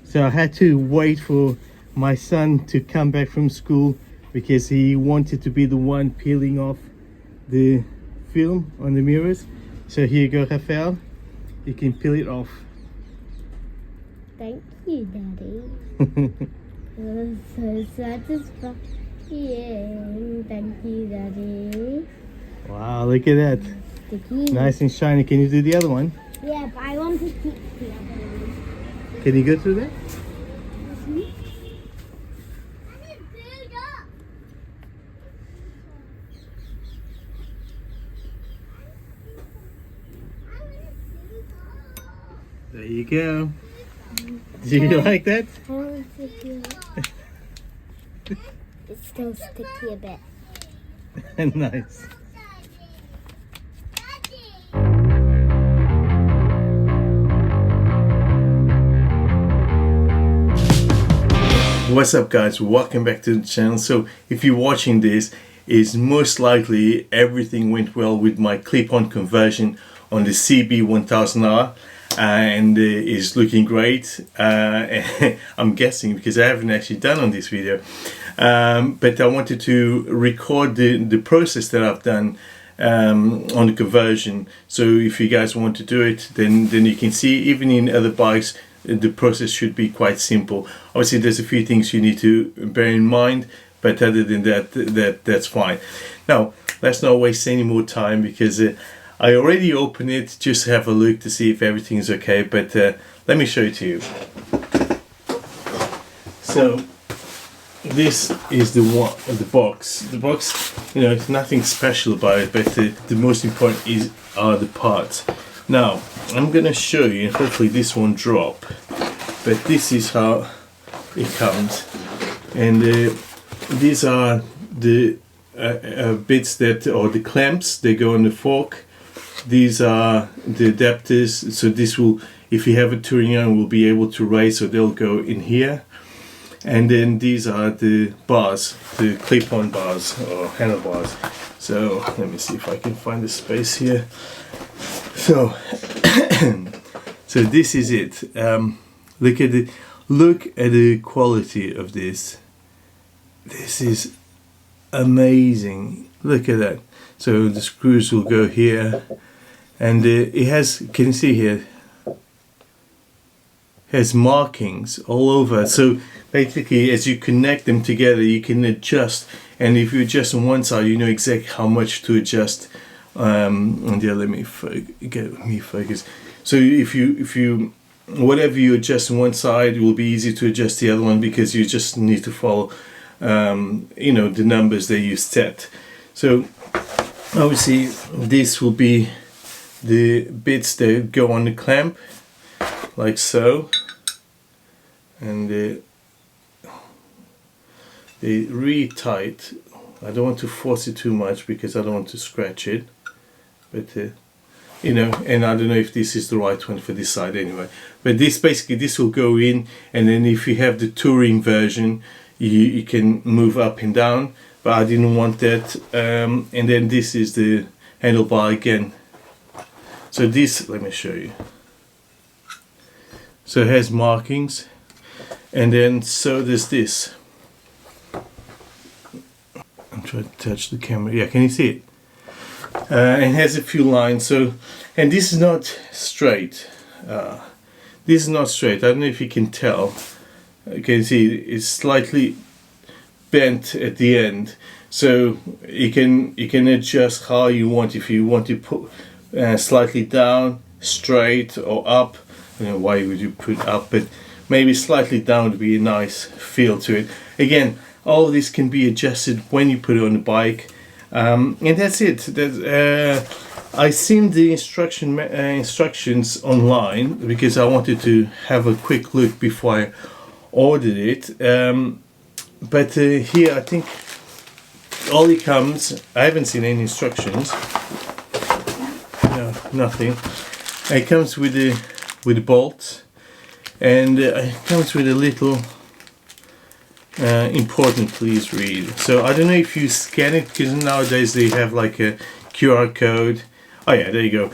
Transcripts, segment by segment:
So I had to wait for my son to come back from school because he wanted to be the one peeling off the film on the mirrors. So here you go, Rafael. You can peel it off. Thank you, Daddy. So satisfying. Thank you, Daddy. Wow, look at that. Sticky. Nice and shiny. Can you do the other one? Yeah, but I want to keep the other one. Can you go through that? There you go. Do you like that? I want to do it. It's still sticky a bit. Nice. What's up, guys? Welcome back to the channel. So if you're watching this, is most likely everything went well with my clip-on conversion on the CB1000R. And is looking great. I'm guessing because I haven't actually done on this video, but I wanted to record the process that I've done on the conversion. So if you guys want to do it, then you can see even in other bikes the process should be quite simple. Obviously there's a few things you need to bear in mind, but other than that, that's fine. Now let's not waste any more time because I already opened it just to have a look to see if everything is okay, but let me show it to you. So this is the box. The box, you know, it's nothing special about it, but the most important are the parts. Now I'm gonna show you, hopefully this won't drop, but this is how it comes, and these are the bits that, or the clamps, they go on the fork. These are the adapters, so this will, if you have a touring iron, will be able to raise, so they'll go in here. And then these are the bars, the clip-on bars or handlebars. So let me see if I can find the space here. So so this is it. Look at the quality of this. This is amazing. Look at that. So the screws will go here. And it has, can you see here, has markings all over. So basically as you connect them together you can adjust, and if you adjust on one side you know exactly how much to adjust. And yeah, let me get me focus. So if you whatever you adjust on one side, it will be easy to adjust the other one because you just need to follow you know, the numbers that you set. So obviously this will be the bits that go on the clamp, like so, and they're really tight. I don't want to force it too much because I don't want to scratch it, but you know, and I don't know if this is the right one for this side anyway, but this basically, this will go in, and then if you have the touring version you can move up and down, but I didn't want that. And then this is the handlebar again. So this, let me show you. So it has markings, and then so does this. I'm trying to touch the camera. Yeah, can you see it? And it has a few lines. So, and this is not straight. This is not straight. I don't know if you can tell. You can see it's slightly bent at the end. So you can adjust how you want. If you want to put slightly down, straight, or up. I don't know why would you put up, but maybe slightly down would be a nice feel to it. Again, all of this can be adjusted when you put it on the bike, and that's it. I seen the instructions online because I wanted to have a quick look before I ordered it. But here I think all it comes. I haven't seen any instructions. No, nothing. It comes with the bolts, and it comes with a little important please read. So I don't know if you scan it, because nowadays they have like a QR code. Oh yeah, there you go.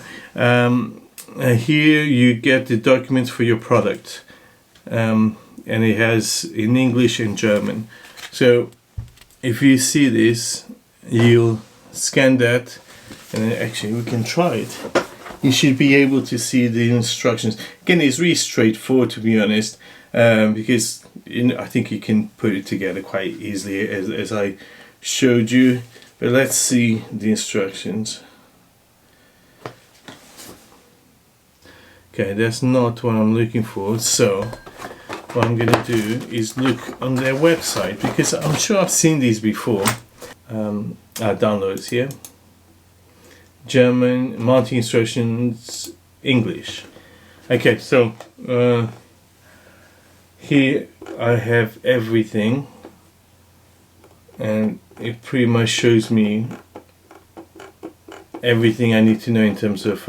Here you get the documents for your product. and it has in English and German. So if you see this, you'll scan that, and then actually we can try it. You should be able to see the instructions. Again, it's really straightforward, to be honest, because I think you can put it together quite easily as I showed you. But let's see the instructions. Okay, that's not what I'm looking for. So what I'm gonna do is look on their website, because I'm sure I've seen these before. Downloads here. German, mounting instructions, English. Okay, so here I have everything, and it pretty much shows me everything I need to know in terms of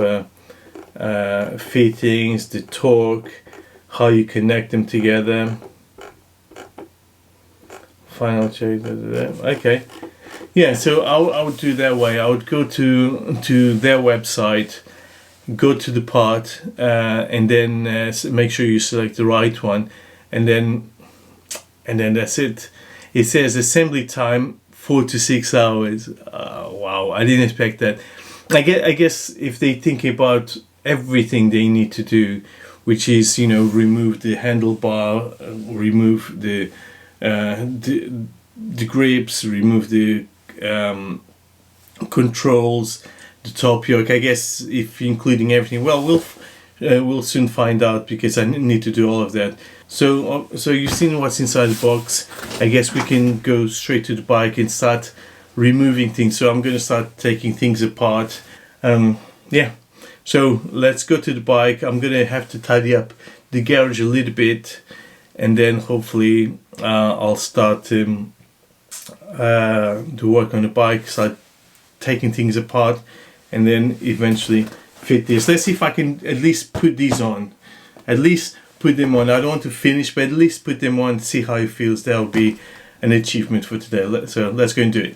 fittings, the torque, how you connect them together. Final check. Okay. Yeah, so I would do that way. I would go to their website, go to the part, and then make sure you select the right one, and then that's it. It says assembly time 4 to 6 hours. Wow, I didn't expect that. I guess if they think about everything they need to do, which is, you know, remove the handlebar, remove the grips, remove the controls, the top yoke. I guess if including everything, well, we'll soon find out, because I need to do all of that. So you've seen what's inside the box. I guess we can go straight to the bike and start removing things. So I'm going to start taking things apart. Yeah. So let's go to the bike. I'm going to have to tidy up the garage a little bit, and then hopefully I'll start to work on the bike, start taking things apart, and then eventually fit this. Let's see if I can at least put these on. At least put them on. I don't want to finish, but at least put them on, see how it feels. That'll be an achievement for today. So let's go and do it.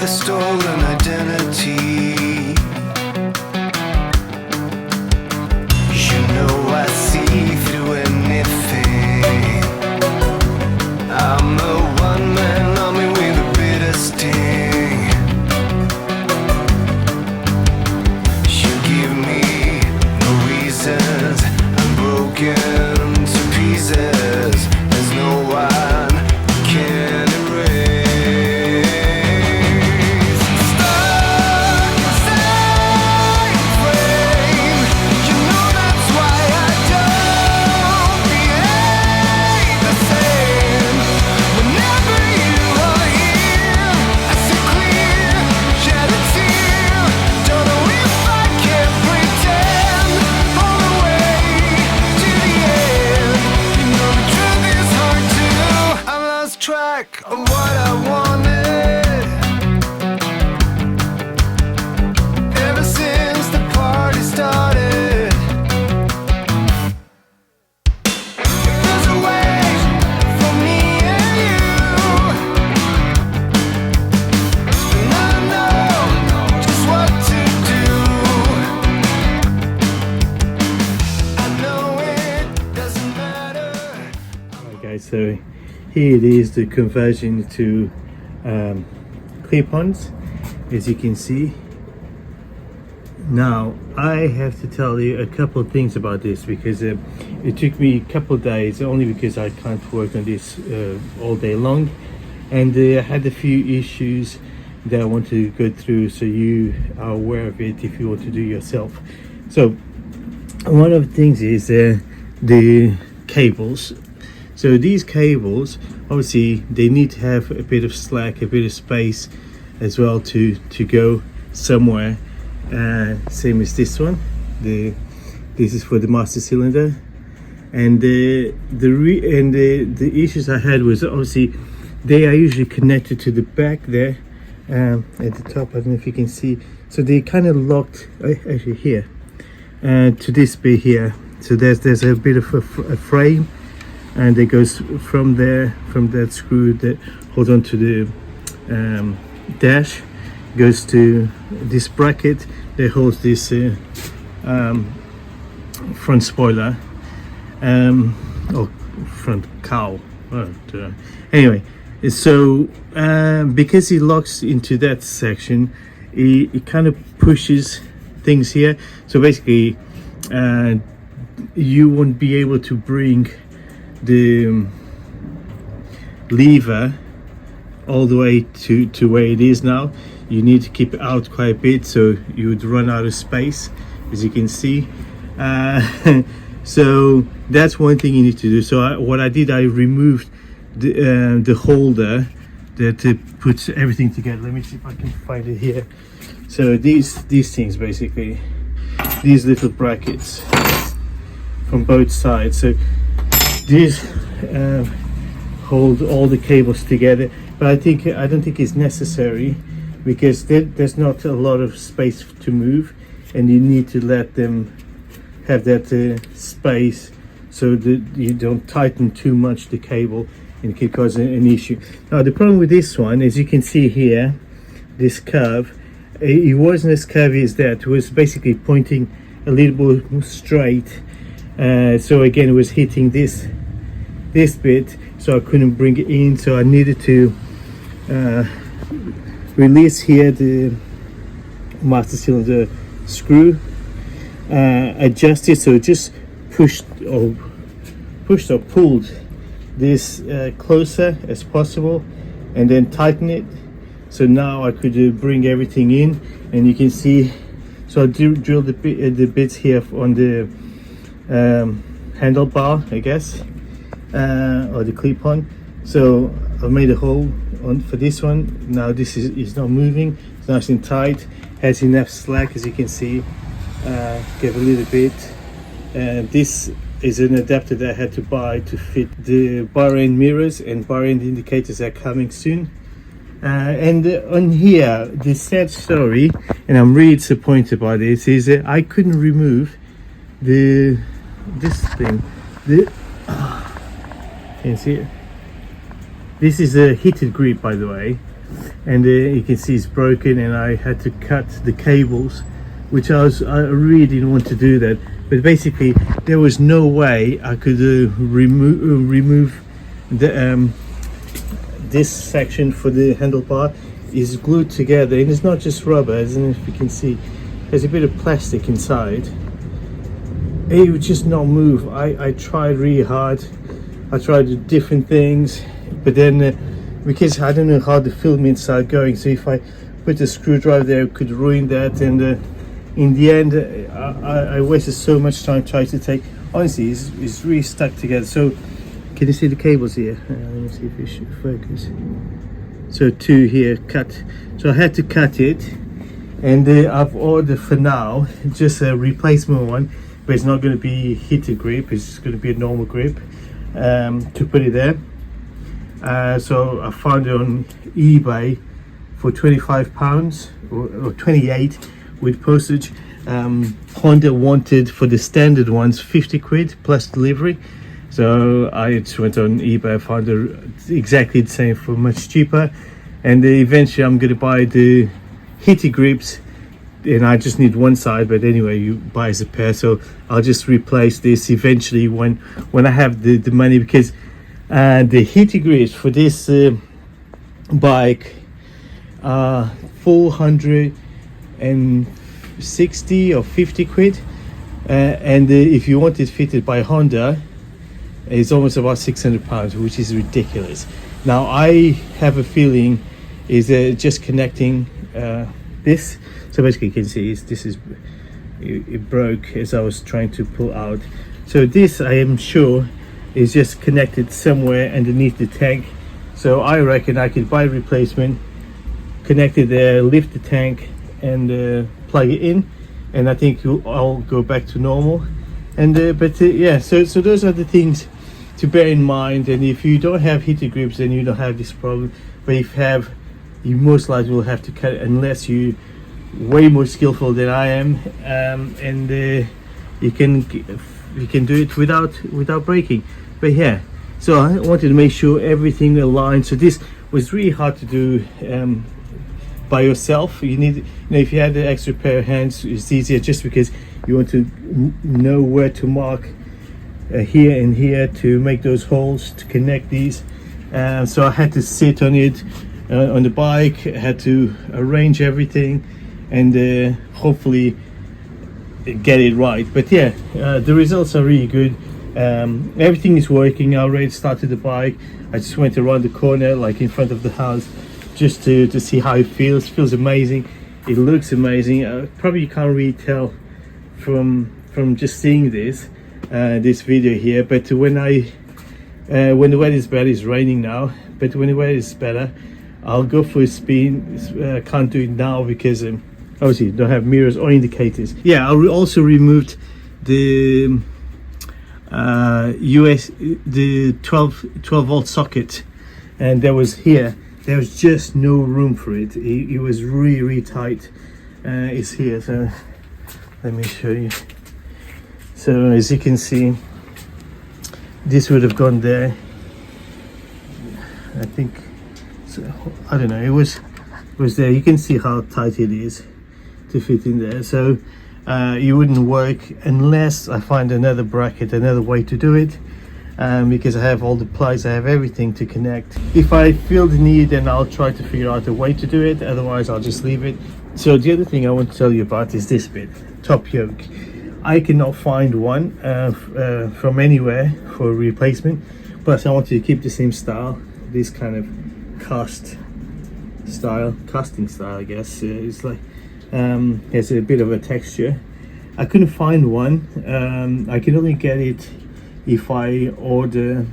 Stolen identity. You know I see through anything. I'm a one-man army with a bitter sting. You give me no reasons. I'm broken to pieces. There's no one who can erase. Of what I wanted, ever since the party started. If there's a way for me and you, then I know just what to do. I know it doesn't matter. Alright guys, so here it is, the conversion to clip-ons, as you can see. Now I have to tell you a couple of things about this, because it took me a couple of days, only because I can't work on this all day long, and I had a few issues that I want to go through, so you are aware of it if you want to do yourself. So one of the things is the cables. So these cables, obviously they need to have a bit of slack, a bit of space as well to go somewhere. Same as this one. This is for the master cylinder, and the issues I had was, obviously they are usually connected to the back there, at the top. I don't know if you can see. So they kind of locked actually here to this bit here. So there's a bit of a frame, and it goes from there, from that screw that holds on to the dash, goes to this bracket that holds this front spoiler, or front cowl. Anyway, so because it locks into that section, it kind of pushes things here. So basically, you won't be able to bring the lever all the way to where it is now. You need to keep it out quite a bit, so you would run out of space, as you can see. So that's one thing you need to do. So what I did, I removed the holder that puts everything together. Let me see if I can find it here. So these things, basically, these little brackets from both sides. So these hold all the cables together, but I don't think it's necessary, because there's not a lot of space to move, and you need to let them have that space so that you don't tighten too much the cable and it could cause an issue. Now the problem with this one, as you can see here, this curve, it wasn't as curvy as that. It was basically pointing a little bit straight, so again it was hitting this bit, so I couldn't bring it in. So I needed to release here the master cylinder screw, adjust it so it just pushed or pulled this closer as possible, and then tighten it. So now I could bring everything in, and you can see. So I drilled the bits here on the handlebar, I guess, or the clip on. So I've made a hole on for this one. Now this is not moving. It's nice and tight. Has enough slack, as you can see. Give a little bit. This is an adapter that I had to buy to fit the bar end mirrors, and bar end indicators are coming soon. And on here, the sad story, and I'm really disappointed by this, is that I couldn't remove this thing. Can you see it? This is a heated grip, by the way, and you can see it's broken, and I had to cut the cables, which I really didn't want to do that. But basically, there was no way I could remove the this section for the handlebar. Is glued together, and it's not just rubber. I don't know if you can see, there's a bit of plastic inside. It would just not move. I tried really hard. I tried different things, but then because I don't know how the filaments are going, so if I put a screwdriver there, it could ruin that. And in the end, I wasted so much time trying to take. Honestly, it's really stuck together. So can you see the cables here? Let me see if it should focus. So two here cut. So I had to cut it, and I've ordered for now just a replacement one, but it's not going to be heated grip. It's going to be a normal grip to put it there. So I found it on eBay for £25 or 28 with postage. Honda wanted for the standard ones 50 quid plus delivery. So I just went on eBay, I found it exactly the same for much cheaper, and eventually I'm going to buy the heated grips, and I just need one side, but anyway you buy as a pair. So I'll just replace this eventually when I have the money, because the heated grips for this bike are 460 or 50 quid, and if you want it fitted by Honda, it's almost about £600, which is ridiculous. Now I have a feeling is just connecting this. So basically you can see it broke as I was trying to pull out. So this, I am sure, is just connected somewhere underneath the tank. So I reckon I could buy a replacement, connect it there, lift the tank, and plug it in, and I think it'll all go back to normal. And yeah, so those are the things to bear in mind. And if you don't have heated grips, then you don't have this problem. But if you have you most likely will have to cut it unless you way more skillful than I am, and you can do it without breaking. But yeah, so I wanted to make sure everything aligned. So this was really hard to do by yourself. You need, if you had the extra pair of hands, it's easier, just because you want to know where to mark here and here to make those holes to connect these. So I had to sit on it on the bike. I had to arrange everything and hopefully get it right. But yeah, the results are really good. Everything is working. I already started the bike. I just went around the corner, like in front of the house, just to see how it feels. Feels amazing. It looks amazing. Probably you can't really tell from just seeing this video here, but when the weather is better, it's raining now, but when the weather is better, I'll go for a spin. Can't do it now because obviously don't have mirrors or indicators. Yeah, I also removed the the 12 volt socket, and there was just no room for it. It was really tight. It's here, so let me show you. So as you can see, this would have gone there. I think so, I don't know, it was there. You can see how tight it is to fit in there. So it wouldn't work unless I find another bracket, another way to do it, because I have all the plugs, I have everything to connect. If I feel the need, then I'll try to figure out a way to do it, otherwise I'll just leave it. So the other thing I want to tell you about is this bit, top yoke. I cannot find one from anywhere for a replacement, but I wanted to keep the same style, this kind of casting style, I guess. It's like has a bit of a texture. I couldn't find one. I can only get it if I order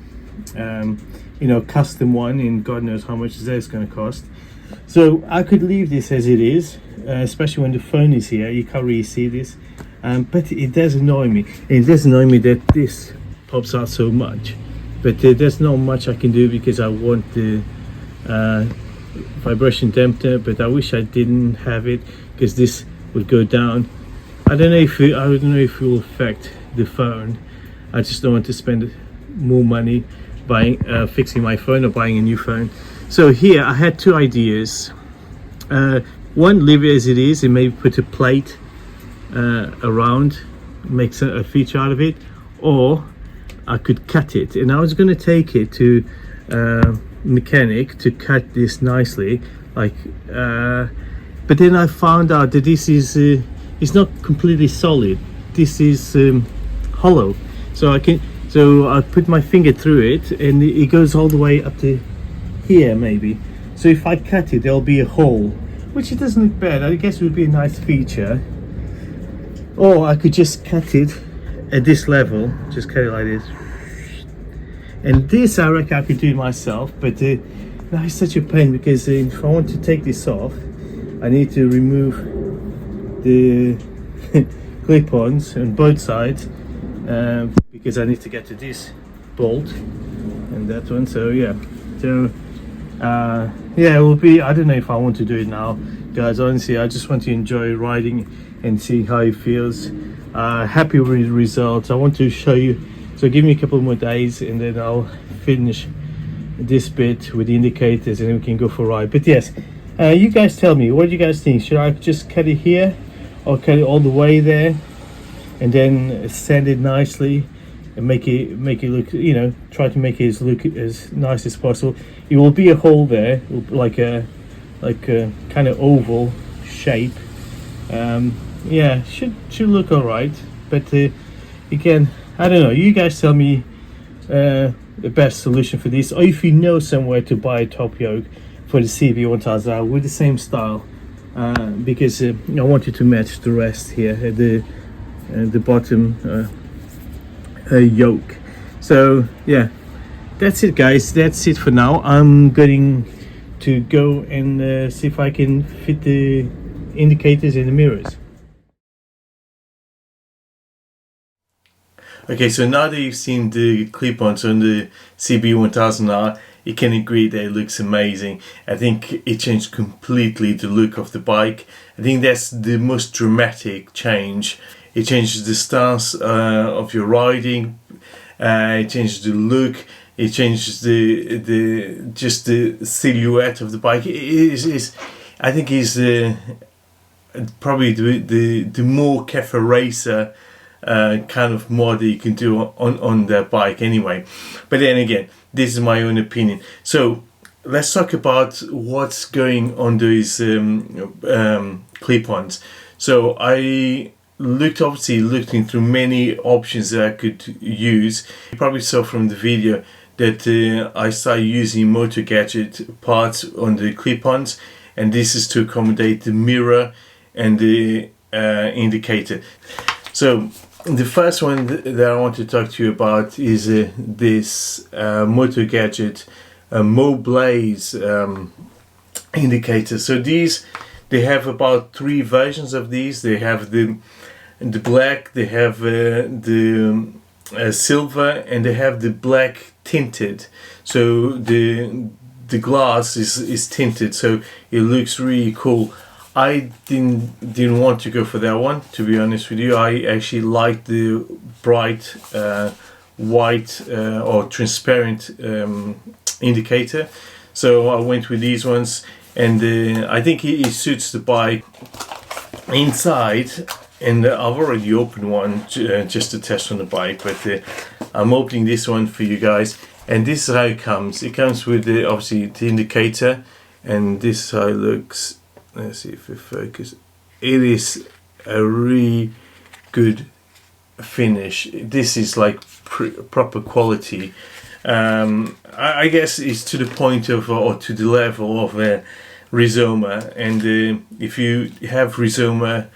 custom one, and God knows how much that's going to cost. So I could leave this as it is, especially when the phone is here. You can't really see this, but it does annoy me. It does annoy me that this pops out so much, but there's not much I can do because I want the vibration dampener, but I wish I didn't have it, because this would go down. I don't know if it will affect the phone. I just don't want to spend more money buying fixing my phone or buying a new phone. So here I had two ideas. One, leave it as it is and maybe put a plate around, make a feature out of it, or I could cut it, and I was going to take it to mechanic to cut this nicely, like but then I found out that this is it's not completely solid. This is hollow, so I put my finger through it and it goes all the way up to here maybe. So if I cut it, there'll be a hole, which it doesn't look bad. I guess it would be a nice feature. Or I could just cut it at this level, just cut it like this. And this I reckon I could do myself, but now it's such a pain, because if I want to take this off, I need to remove the clip-ons on both sides, because I need to get to this bolt and that one. So yeah, it will be, I don't know if I want to do it now, guys. Honestly, I just want to enjoy riding and see how it feels. Happy with the results. I want to show you, so give me a couple more days and then I'll finish this bit with the indicators and then we can go for a ride. But yes, you guys tell me, what do you guys think? Should I just cut it here or cut it all the way there and then sand it nicely and make it look, try to make it look as nice as possible? It will be a hole there, like a kind of oval shape. Yeah, should look all right, but again, I don't know. You guys tell me the best solution for this, or if you know somewhere to buy a top yoke for the CB1000R with the same style, because I wanted to match the rest here at the bottom yoke. So yeah, that's it, guys. That's it for now. I'm going to go and see if I can fit the indicators in the mirrors. Okay, so now that you've seen the clip-ons on the CB1000R, you can agree that it looks amazing. I think it changed completely the look of the bike. I think that's the most dramatic change. It changes the stance of your riding. It changes the look. It changes just the silhouette of the bike. I think is probably the more cafe racer kind of mod that you can do on the bike anyway. But then again, this is my own opinion. So let's talk about what's going on these clip-ons. So I looking through many options that I could use. You probably saw from the video that I started using Motogadget parts on the clip-ons, and this is to accommodate the mirror and the indicator. So the first one that I want to talk to you about is this Motogadget mo.blaze indicator. So these, they have about 3 versions of these. They have the black, they have the silver, and they have the black tinted. So the glass is tinted, so it looks really cool. I didn't want to go for that one, to be honest with you. I actually like the bright white or transparent indicator, so I went with these ones, and I think it suits the bike. Inside, and I've already opened one just to test on the bike, but I'm opening this one for you guys, and this is how it comes. It comes with obviously the indicator, and this is how it looks. Let's see if it focuses. It is a really good finish. This is like proper quality. I guess it's to the point of, or to the level of Rizoma, and if you have Rizoma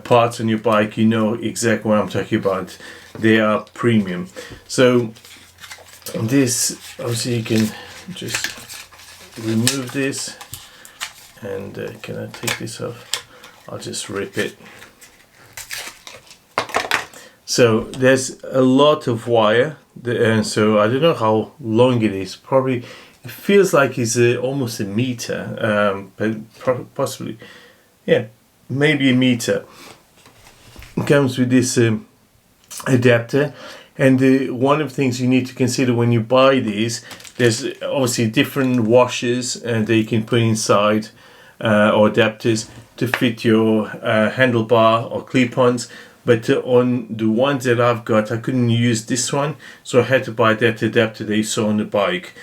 parts on your bike, you know exactly what I'm talking about. They are premium. So this, obviously you can just remove this, and can I take this off? I'll just rip it. So there's a lot of wire, and so I don't know how long it is. Probably it feels like it's almost a meter, but possibly, yeah, maybe a meter. It comes with this adapter, and one of the things you need to consider when you buy these, there's obviously different washers that you can put inside, or adapters to fit your handlebar or clip-ons. But on the ones that I've got, I couldn't use this one, so I had to buy that adapter that you saw on the bike,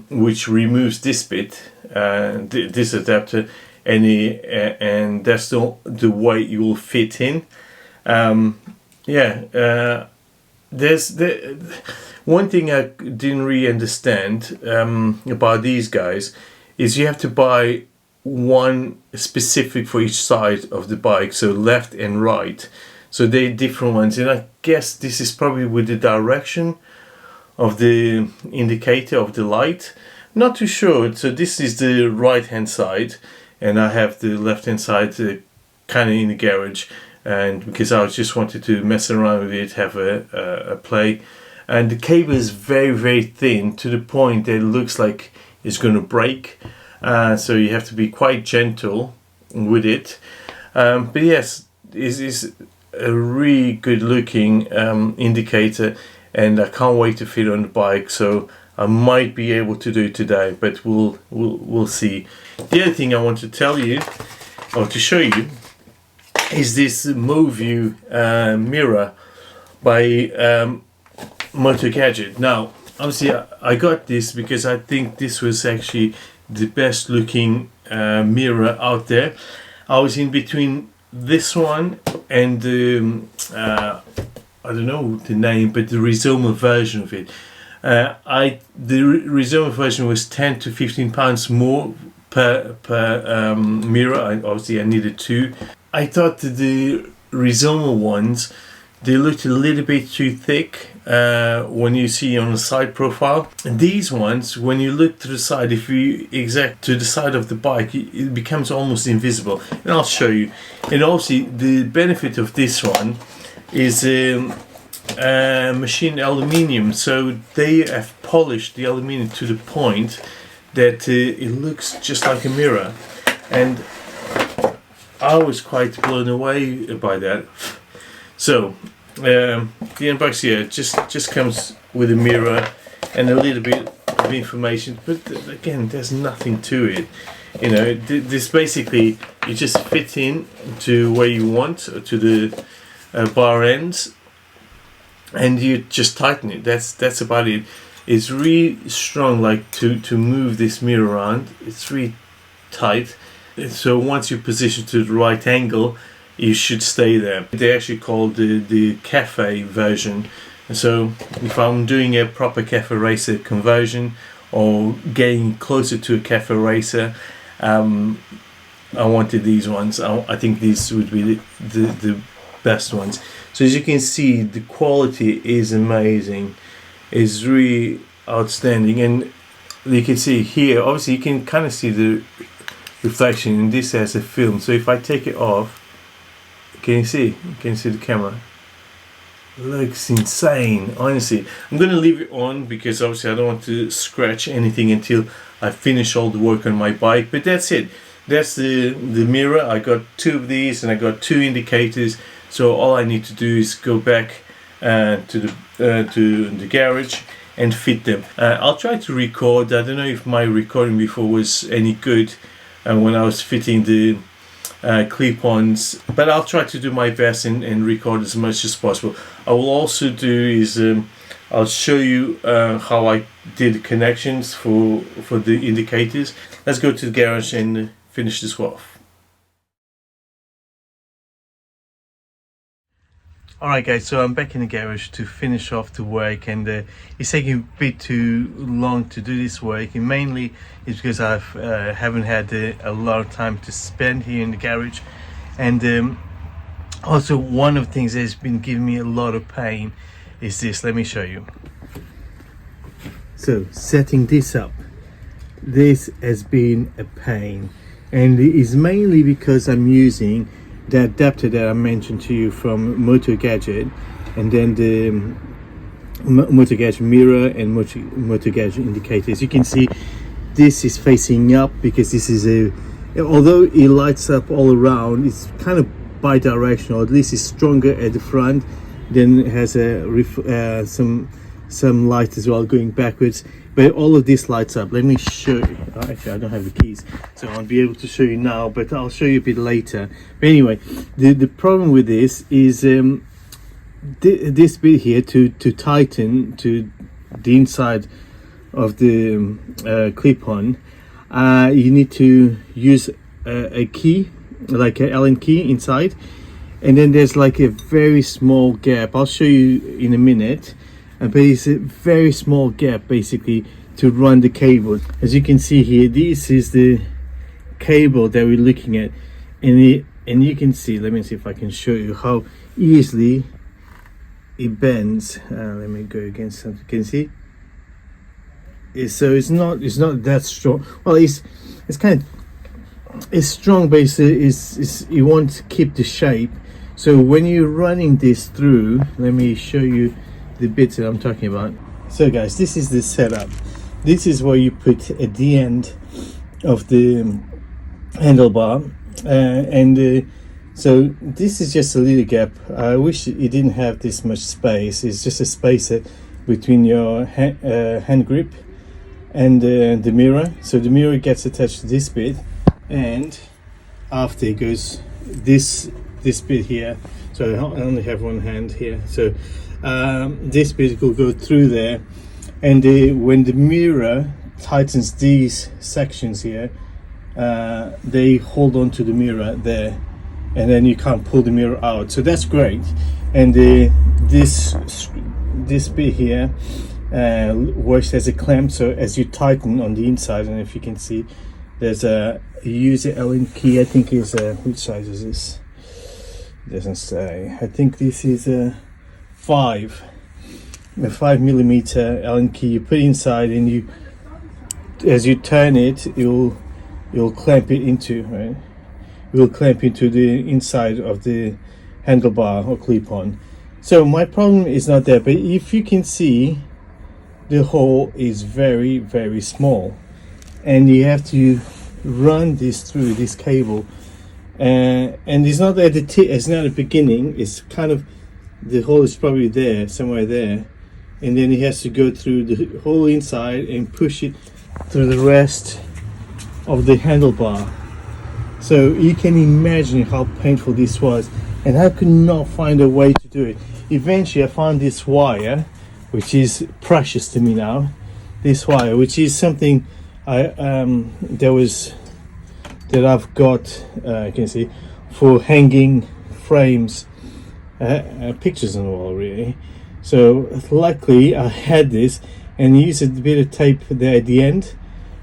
which removes this bit, this adapter, and that's the way you will fit in. There's one thing I didn't really understand about these guys is you have to buy one specific for each side of the bike, so left and right, so they're different ones, and I guess this is probably with the direction of the indicator of the light. Not too sure. So this is the right hand side, and I have the left hand side kind of in the garage, and because I just wanted to mess around with it, have a play. And the cable is very, very thin, to the point that it looks like it's going to break. So you have to be quite gentle with it. But yes, it is a really good looking indicator, and I can't wait to fit on the bike. So I might be able to do it today, but we'll see. The other thing I want to tell you, or to show you, is this mo.view mirror by Motogadget. Now, obviously, I got this because I think this was actually the best looking mirror out there. I was in between this one and the I don't know the name, but the Rizoma version of it. The Rizoma version was 10 to 15 pounds more per mirror. Obviously, I needed 2. I thought that the Rizoma ones, they looked a little bit too thick when you see on the side profile. And these ones, when you look to the side, if you exact to the side of the bike, it becomes almost invisible. And I'll show you. And obviously, the benefit of this one is machined aluminium, so they have polished the aluminium to the point that it looks just like a mirror, and I was quite blown away by that. So the unbox here just comes with a mirror and a little bit of information, but again, there's nothing to it. You know, this basically, you just fit in to where you want, to the bar ends, and you just tighten it. That's about it. It's really strong, like to move this mirror around. It's really tight. So once you position to the right angle, you should stay there. They actually call the cafe version. So if I'm doing a proper cafe racer conversion or getting closer to a cafe racer, I wanted these ones. I think these would be the best ones. So as you can see, the quality is amazing. It's really outstanding, and you can see here, obviously you can kind of see the reflection, and this has a film. So if I take it off, can you see the camera? Looks insane, honestly. I'm gonna leave it on because obviously I don't want to scratch anything until I finish all the work on my bike. But that's it. That's the mirror. I got 2 of these, and I got 2 indicators. So all I need to do is go back to the garage and fit them. I'll try to record. I don't know if my recording before was any good when I was fitting the clip-ons, but I'll try to do my best and record as much as possible. I will also do is I'll show you how I did the connections for the indicators. Let's go to the garage and finish this off. Alright guys, so I'm back in the garage to finish off the work, and it's taking a bit too long to do this work, and mainly it's because I haven't had a lot of time to spend here in the garage. And also one of the things that's been giving me a lot of pain is this. Let me show you. So setting this up, this has been a pain, and it is mainly because I'm using the adapter that I mentioned to you from Motogadget, and then the Motogadget mirror and Motogadget indicators. You can see this is facing up because this is although it lights up all around, it's kind of bi-directional. At least it's stronger at the front, then it has some light as well going backwards, but all of this lights up. Let me show you. Actually, I don't have the keys, so I'll be able to show you now, but I'll show you a bit later. But anyway, the problem with this is this bit here, to tighten to the inside of the clip-on, you need to use a key, like an Allen key inside, and then there's like a very small gap. I'll show you in a minute, but it's a very small gap basically to run the cable. As you can see here, this is the cable that we're looking at, and you can see, let me see if I can show you how easily it bends. Let me go against something. Can you see? So it's not that strong. Well, it's strong, but it won't keep the shape. So when you're running this through, let me show you the bits that I'm talking about. So guys, this is the setup. This is where you put at the end of the handlebar, so this is just a little gap. I wish it didn't have this much space. It's just a space between your hand grip and the mirror. So the mirror gets attached to this bit, and after it goes this bit here. So I only have one hand here, so this bit will go through there, and when the mirror tightens these sections here, they hold on to the mirror there, and then you can't pull the mirror out. So that's great. And this bit here works as a clamp. So as you tighten on the inside, and if you can see, there's you use an Allen key. I think is which size is this? It doesn't say. I think this is a 5mm Allen key. You put it inside, and as you turn it, you'll clamp it into, right? It will clamp into the inside of the handlebar or clip-on. So my problem is not there, but if you can see, the hole is very, very small, and you have to run this through this cable, and it's not at the tip, it's not at the beginning, it's kind of, the hole is probably there, somewhere there, and then he has to go through the whole inside and push it through the rest of the handlebar. So you can imagine how painful this was, and I could not find a way to do it. Eventually I found this wire, which is precious to me now. This wire, which is something that I've got, you can see, for hanging frames, pictures on the wall, really. So luckily I had this, and used a bit of tape there at the end,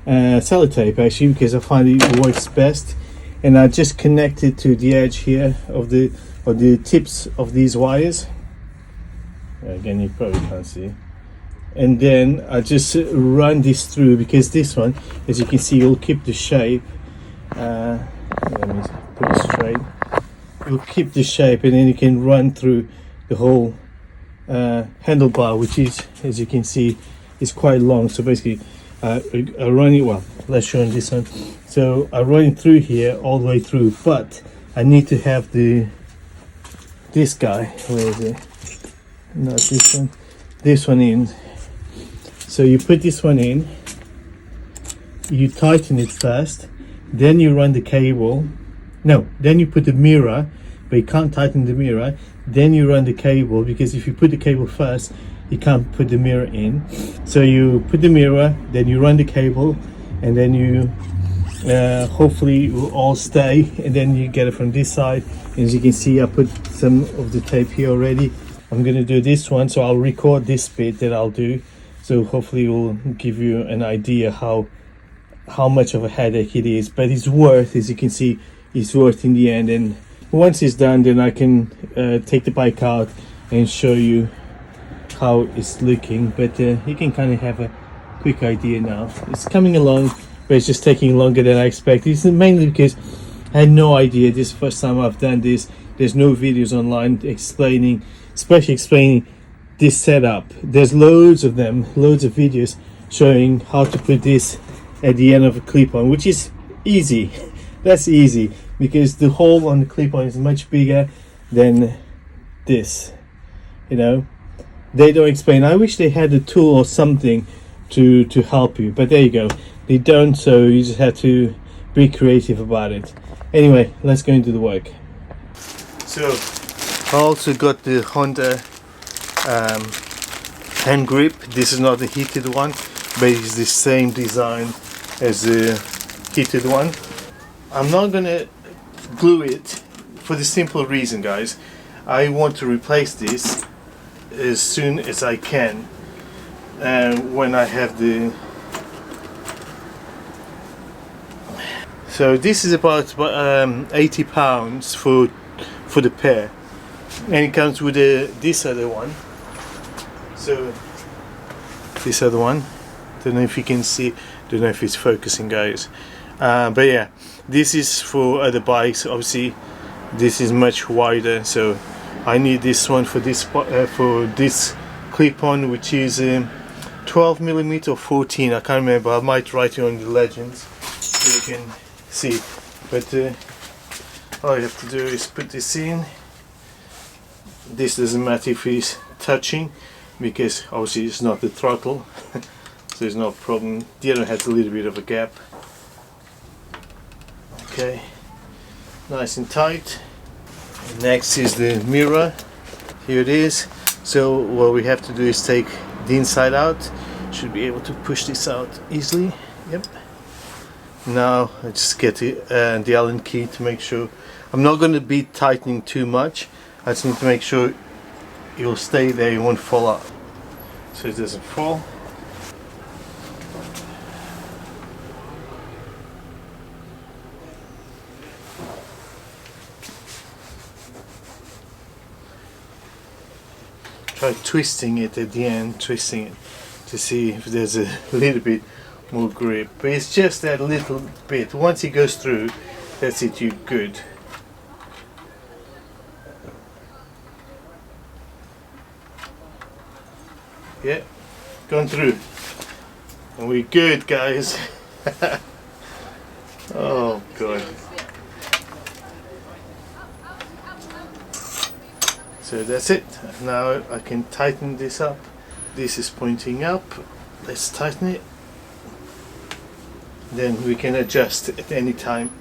sellotape actually, because I find it works best. And I just connected to the edge here of the tips of these wires. Again, you probably can't see. And then I just run this through, because this one, as you can see, will keep the shape. Let me put it straight. It will keep the shape, and then you can run through the whole handlebar, which is, as you can see, is quite long. So basically, I run it, well, let's show on this one. So I run it through here all the way through, but I need to have this guy, where is it? Not this one in. So you put this one in, you tighten it first, then you run the cable. No, then you put the mirror, but you can't tighten the mirror. Then you run the cable, because if you put the cable first, you can't put the mirror in. So you put the mirror, then you run the cable, and then you hopefully it will all stay, and then you get it from this side. As you can see, I put some of the tape here already. I'm going to do this one, so I'll record this bit that I'll do, so hopefully it will give you an idea how much of a headache it is, but it's worth, as you can see, it's worth in the end. And once it's done, then I can take the bike out and show you how it's looking, but you can kind of have a quick idea now. It's coming along, but it's just taking longer than I expected. It's mainly because I had no idea. This is the first time I've done this. There's no videos online explaining, especially explaining this setup. There's loads of them, loads of videos showing how to put this at the end of a clip-on, which is easy. That's easy, because the hole on the clip-on is much bigger than this, you know. They don't explain. I wish they had a tool or something to help you, but there you go, they don't, so you just have to be creative about it. Anyway, let's go into the work. So I also got the Honda hand grip. This is not the heated one, but it's the same design as the heated one. I'm not gonna glue it for the simple reason, guys, I want to replace this as soon as I can, when I have the. So this is about £80 for the pair, and it comes with this other one. So this other one, don't know if you can see, don't know if it's focusing, guys, but yeah, this is for other bikes. Obviously this is much wider, so I need this one for this clip-on, which is 12mm or 14, I can't remember. I might write it on the legends so you can see, but all you have to do is put this in. This doesn't matter if it's touching, because obviously it's not the throttle, so there's no problem. The other has a little bit of a gap. Okay, nice and tight. Next is the mirror. Here it is. So what we have to do is take the inside out. Should be able to push this out easily. Yep. Now I just get the Allen key to make sure. I'm not going to be tightening too much. I just need to make sure it will stay there, it won't fall out, so it doesn't fall. Try twisting it at the end, twisting it to see if there's a little bit more grip, but it's just that little bit. Once it goes through, that's it, you're good. Yeah, gone through. And we're good, guys. Oh god. So that's it. Now I can tighten this up. This is pointing up. Let's tighten it. Then we can adjust at any time.